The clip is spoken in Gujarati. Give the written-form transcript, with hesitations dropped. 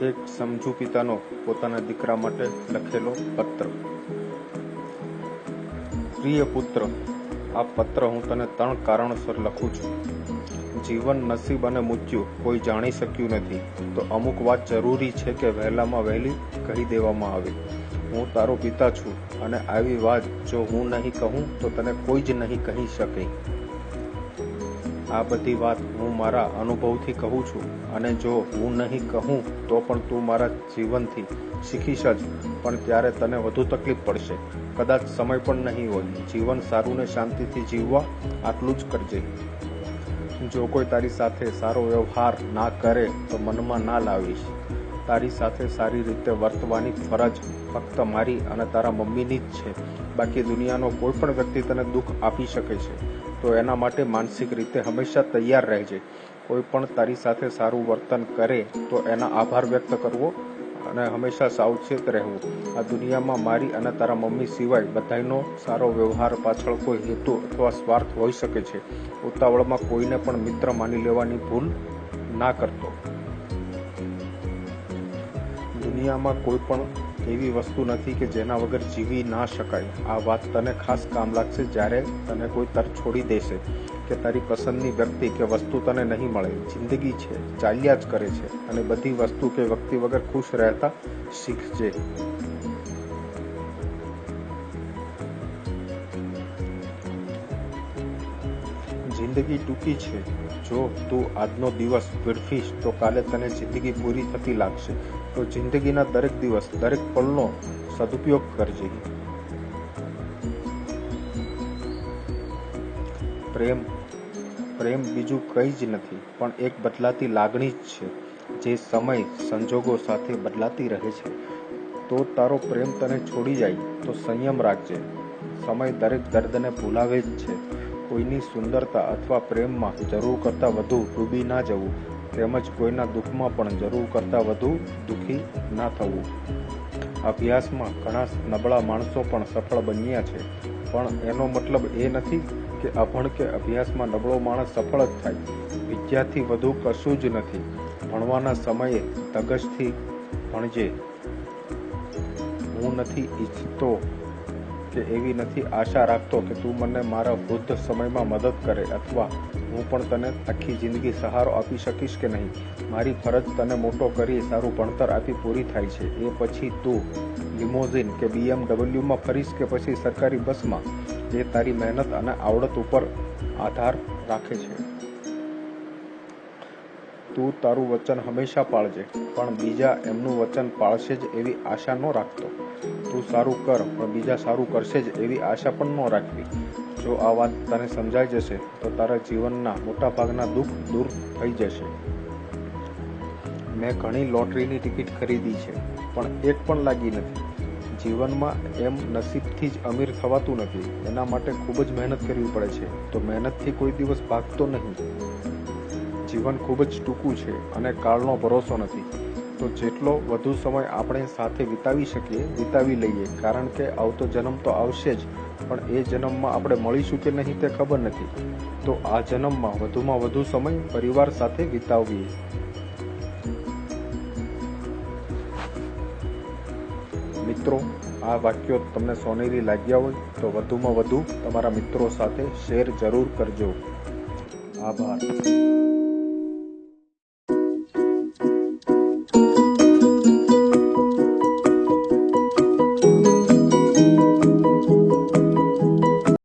એક સમજુ પિતાનો પોતાના દીકરા માટે લખેલો પત્ર. પ્રિય પુત્ર, આ પત્ર હું તને 3 કારણોસર લખું છું. જીવન, નસીબ અને મૃત્યુ કોઈ જાણી શક્યું નથી, તો અમુક વાત જરૂરી છે કે વહેલામાં વહેલી કહી દેવામાં આવે. હું તારો પિતા છું અને આવી વાત જો હું નહીં કહું તો તને કોઈ જ નહીં કહી શકે. આ બધી વાત હું મારા અનુભવથી કહું છું અને જો હું નહીં કહું તો પણ તું મારા જીવનથી શીખીશ જ, પણ ત્યારે તને વધુ તકલીફ પડશે. કદાચ સમય પણ નહીં હોય. જીવન સારું ને શાંતિથી જીવવા આટલું જ કરજે. જો કોઈ તારી સાથે સારો વ્યવહાર ના કરે તો મનમાં ના લાવીશ. તારી સાથે સારી રીતે વર્તવાની ફરજ ફક્ત મારી અને તારા મમ્મીની જ છે. બાકી દુનિયાનો કોઈ પણ વ્યક્તિ તને દુઃખ આપી શકે છે, તો એના માટે માનસિક રીતે હંમેશા તૈયાર રહેજે. કોઈ પણ તારી સાથે સારું વર્તન કરે તો એના આભાર વ્યક્ત કરવો અને હંમેશા સાવચેત રહેવું. આ દુનિયામાં મારી અને તારા મમ્મી સિવાય બધાનો સારો વ્યવહાર પાછળ કોઈ હેતુ અથવા સ્વાર્થ હોઈ શકે છે. ઉતાવળમાં કોઈને પણ મિત્ર માની લેવાની ભૂલ ના કરતો. દુનિયામાં કોઈ પણ એવી વસ્તુ નથી કે જેના વગર જીવી ના શકાય. આ વાત તને ખાસ કામ લાગશે જ્યારે તને કોઈ તર છોડી દેશે કે તારી પસંદની વ્યક્તિ કે વસ્તુ તને નહીં મળે. જિંદગી છે, ચાલ્યા જ કરે છે અને બધી વસ્તુ કે વ્યક્તિ વગર ખુશ રહેતા શીખજે. જિંદગી ટૂંકી છે. જો તું આજનો દિવસ વેડફીશ તો કાલે તને જિંદગી પૂરી થતી લાગશે. તો જિંદગીના દરેક દિવસ, દરેક પળનો સદુપયોગ કરજે. પ્રેમ બીજું કંઈ જ નથી પણ એક બદલાતી લાગણી જ છે, જે સમય સંજોગો સાથે બદલાતી રહે છે. તો તારો પ્રેમ તને છોડી જાય તો સંયમ રાખજે. સમય દરેક દર્દને ભૂલાવે જ છે. કોઈની સુંદરતા અથવા પ્રેમમાં જરૂર કરતાં વધુ ડૂબી ના જવું, તેમજ કોઈના દુઃખમાં પણ જરૂર કરતાં વધુ દુઃખી ના થવું. અભ્યાસમાં ઘણા નબળા માણસો પણ સફળ બન્યા છે, પણ એનો મતલબ એ નથી કે અભણ કે અભ્યાસમાં નબળો માણસ સફળ જ થાય. વિદ્યાથી વધુ કશું જ નથી. ભણવાના સમયે ધગશથી ભણજે. હું નથી ઈચ્છતો કે એવી નથી આશા રાખતો કે તું મને મારા વૃદ્ધ સમયમાં મદદ કરે અથવા હું પણ તને આખી જિંદગી સહારો આપી શકીશ કે નહીં. મારી ફરજ તને મોટો કરી સારું ભણતર આપી પૂરી થાય છે. એ પછી તું લિમોઝિન કે BMW ફરીશ કે પછી સરકારી બસમાં, એ તારી મહેનત અને આવડત ઉપર આધાર રાખે છે. તું તારું વચન હંમેશા પાળજે, પણ બીજા એમનું વચન પાળશે જ એવી આશા ન રાખતો. તું સારું કર પણ બીજા સારું કરશે જ એવી આશા પણ ન રાખવી. જો આ વાત તને સમજાઈ જશે તો તારા જીવનના મોટા ભાગના દુઃખ દૂર થઈ જશે. મેં ઘણી લોટરીની ટિકિટ ખરીદી છે, પણ એક પણ લાગી નથી. જીવનમાં એમ નસીબથી જ અમીર થવાતું નથી. એના માટે ખૂબ જ મહેનત કરવી પડે છે. તો મહેનતથી કોઈ દિવસ ભાગતો નહીં. જીવન ખૂબ જ ટૂંકું છે અને કાળનો ભરોસો નથી. તો જેટલો વધુ સમય આપણે સાથે વિતાવી શકીએ વિતાવી લઈએ, કારણ કે આવતો જન્મ તો આવશે જ, પણ એ જન્મમાં આપણે મળીશું કે નહીં તે ખબર નથી. તો આ જન્મમાં વધુમાં વધુ સમય પરિવાર સાથે વિતાવીએ. મિત્રો, આ વાક્યો તમને સોનેરી લાગ્યા હોય તો વધુમાં વધુ તમારા મિત્રો સાથે શેર જરૂર કરજો. આભાર.